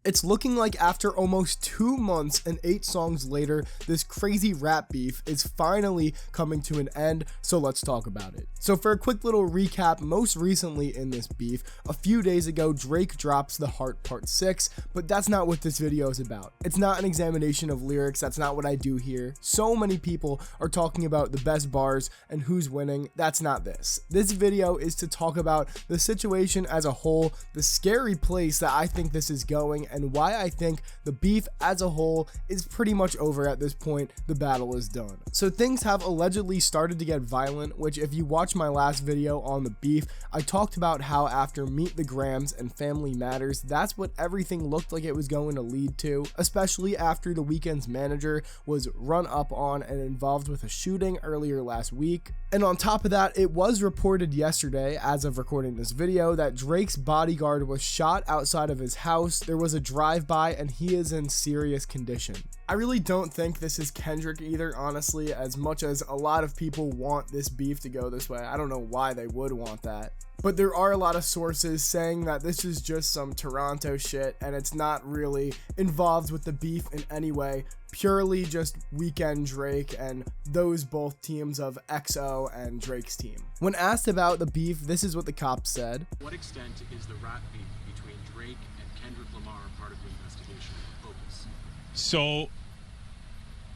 It's looking like after almost 2 months and 8 songs later, this crazy rap beef is finally coming to an end, so let's talk about it. So for a quick little recap, most recently in this beef, a few days ago, Drake drops The Heart Part 6, but that's not what this video is about. It's not an examination of lyrics, that's not what I do here. So many people are talking about the best bars and who's winning, that's not this. This video is to talk about the situation as a whole, the scary place that I think this is going, and why I think the beef as a whole is pretty much over at this point. The battle is done. So things have allegedly started to get violent, which if you watch my last video on the beef, I talked about how after Meet the Grams and Family Matters, that's what everything looked like it was going to lead to, especially after The Weeknd's manager was run up on and involved with a shooting earlier last week. And on top of that, it was reported yesterday, as of recording this video, that Drake's bodyguard was shot outside of his house. There was a drive-by and he is in serious condition. I really don't think this is Kendrick either, honestly, as much as a lot of people want this beef to go this way. I don't know why they would want that. But there are a lot of sources saying that this is just some Toronto shit and it's not really involved with the beef in any way, purely just Weeknd, Drake, and those both teams of XO and Drake's team. When asked about the beef, this is what the cop said. What extent is the rap beef between Drake and Kendrick Lamar part of the investigation focus? So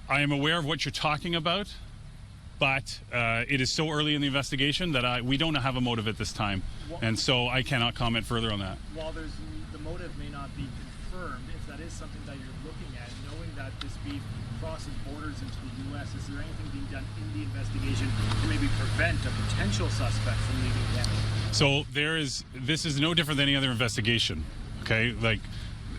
I am aware of what you're talking about, but it is so early in the investigation that we don't have a motive at this time, and so I cannot comment further on that. While the motive may not be confirmed, if that is something that you're looking at, knowing that this beef crosses borders into the U.S., is there anything being done in the investigation to maybe prevent a potential suspect from leaving Canada? So this is no different than any other investigation, okay? Like,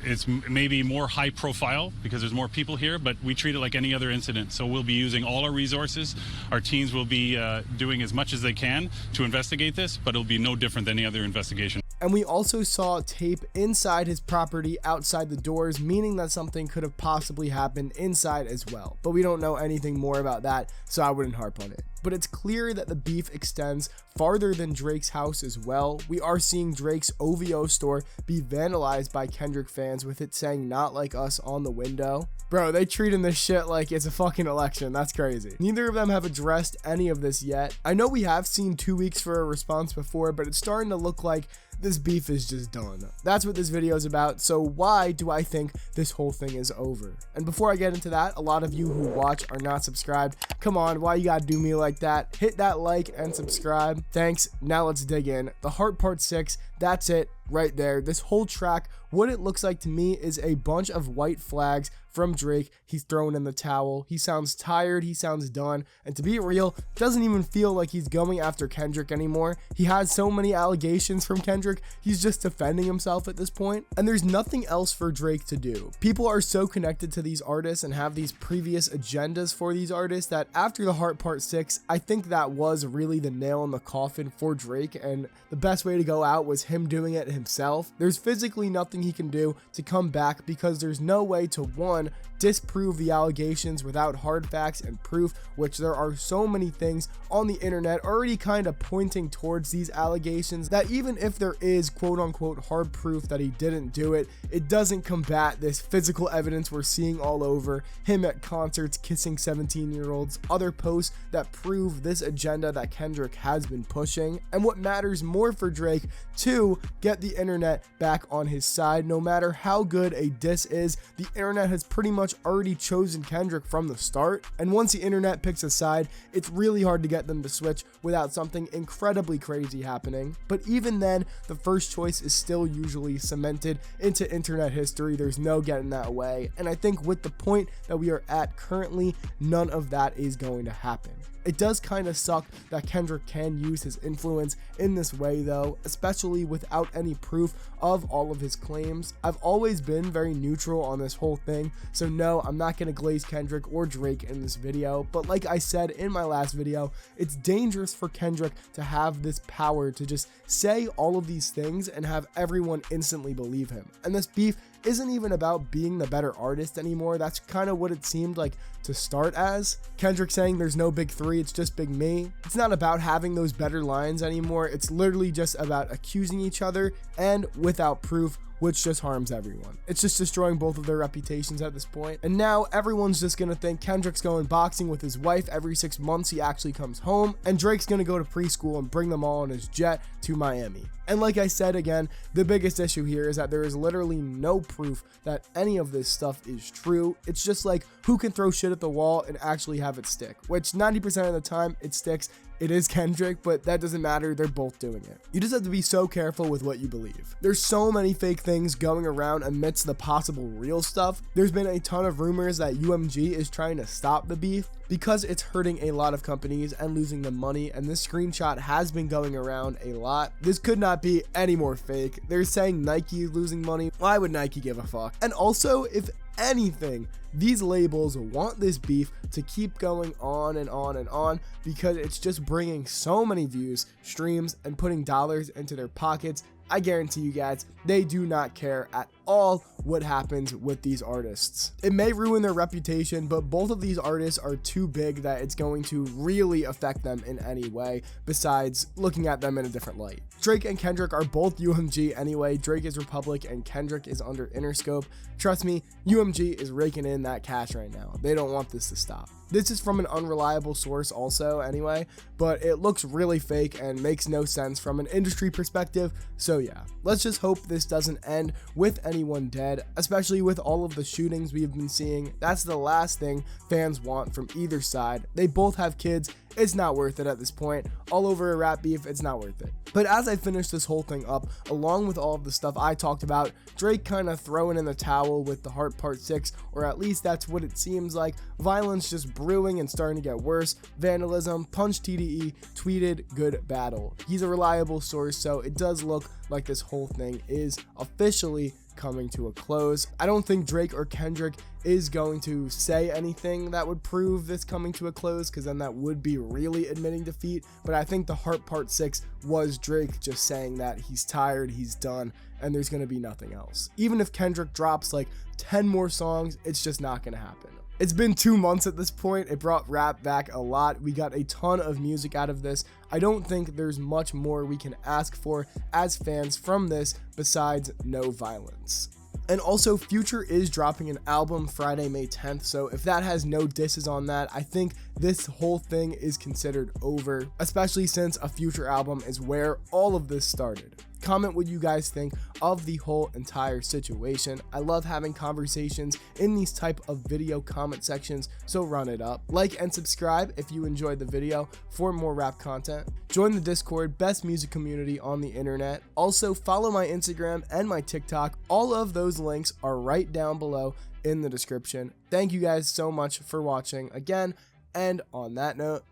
it's maybe more high profile because there's more people here, but we treat it like any other incident. So we'll be using all our resources. Our teams will be doing as much as they can to investigate this, but it'll be no different than any other investigation. And we also saw tape inside his property outside the doors, meaning that something could have possibly happened inside as well. But we don't know anything more about that, so I wouldn't harp on it. But it's clear that the beef extends farther than Drake's house as well. We are seeing Drake's OVO store be vandalized by Kendrick fans with it saying "Not Like Us" on the window. Bro, they treating this shit like it's a fucking election. That's crazy. Neither of them have addressed any of this yet. I know we have seen 2 weeks for a response before, but it's starting to look like this beef is just done. That's what this video is about. So why do I think this whole thing is over? And before I get into that, a lot of you who watch are not subscribed. Come on, why you gotta do me like that? Hit that like and subscribe. Thanks. Now let's dig in. The Heart Part 6, that's it right there. This whole track, what it looks like to me is a bunch of white flags from Drake. He's throwing in the towel. He sounds tired. He sounds done. And to be real, doesn't even feel like he's going after Kendrick anymore. He has so many allegations from Kendrick. He's just defending himself at this point. And there's nothing else for Drake to do. People are so connected to these artists and have these previous agendas for these artists that after the Heart Part 6, I think that was really the nail in the coffin for Drake. And the best way to go out was him doing it himself. There's physically nothing he can do to come back because there's no way to, one, disprove the allegations without hard facts and proof, which there are so many things on the internet already kind of pointing towards these allegations that even if there is quote unquote hard proof that he didn't do it, it doesn't combat this physical evidence we're seeing all over, him at concerts kissing 17-year-olds, other posts that prove this agenda that Kendrick has been pushing. And what matters more for Drake, to get the internet back on his side. No matter how good a diss is, the internet has pretty much already chosen Kendrick from the start, and once the internet picks a side, it's really hard to get them to switch without something incredibly crazy happening. But even then, the first choice is still usually cemented into internet history. There's no getting that away, and I think with the point that we are at currently, none of that is going to happen. It does kind of suck that Kendrick can use his influence in this way though, especially without any proof of all of his claims. I've always been very neutral on this whole thing, so no, I'm not going to glaze Kendrick or Drake in this video, but like I said in my last video, it's dangerous for Kendrick to have this power to just say all of these things and have everyone instantly believe him. And this beef isn't even about being the better artist anymore. That's kind of what it seemed like to start as. Kendrick saying there's no big three, it's just big me. It's not about having those better lines anymore. It's literally just about accusing each other and without proof which just harms everyone. It's just destroying both of their reputations at this point. And now everyone's just gonna think Kendrick's going boxing with his wife every 6 months he actually comes home, and Drake's gonna go to preschool and bring them all on his jet to Miami. And like I said again, the biggest issue here is that there is literally no proof that any of this stuff is true. It's just like, who can throw shit at the wall and actually have it stick, which 90% of the time it sticks. It is Kendrick, but that doesn't matter. They're both doing it. You just have to be so careful with what you believe. There's so many fake things going around amidst the possible real stuff. There's been a ton of rumors that UMG is trying to stop the beef because it's hurting a lot of companies and losing them money, and this screenshot has been going around a lot. This could not be any more fake. They're saying Nike is losing money. Why would Nike give a fuck? And also, if anything, these labels want this beef to keep going on and on and on because it's just bringing so many views, streams, and putting dollars into their pockets. I guarantee you guys, they do not care at all what happens with these artists. It may ruin their reputation, but both of these artists are too big that it's going to really affect them in any way besides looking at them in a different light. Drake and Kendrick are both UMG anyway. Drake is Republic and Kendrick is under Interscope. Trust me, UMG is raking in that cash right now. They don't want this to stop. This is from an unreliable source also anyway, but it looks really fake and makes no sense from an industry perspective. So yeah, let's just hope this doesn't end with anyone dead, especially with all of the shootings we've been seeing. That's the last thing fans want from either side. They both have kids. It's not worth it at this point. All over a rap beef, it's not worth it. But as I finish this whole thing up, along with all of the stuff I talked about, Drake kind of throwing in the towel with the Heart Part 6, or at least that's what it seems like. Violence just brewing and starting to get worse. Vandalism, Punch TDE tweeted good battle. He's a reliable source, so it does look like this whole thing is officially coming to a close. I don't think Drake or Kendrick is going to say anything that would prove this coming to a close, because then that would be really admitting defeat. But I think the Heart Part 6 was Drake just saying that he's tired, he's done, and there's going to be nothing else. Even if Kendrick drops like 10 more songs, it's just not going to happen. It's been 2 months at this point. It brought rap back a lot. We got a ton of music out of this. I don't think there's much more we can ask for as fans from this besides no violence. And also, Future is dropping an album Friday, May 10th, so if that has no disses on that, I think this whole thing is considered over, especially since a Future album is where all of this started. Comment what you guys think of the whole entire situation. I love having conversations in these type of video comment sections, so run it up. Like and subscribe if you enjoyed the video for more rap content. Join the Discord, best music community on the internet. Also follow my Instagram and my TikTok. All of those links are right down below in the description. Thank you guys so much for watching again, and on that note,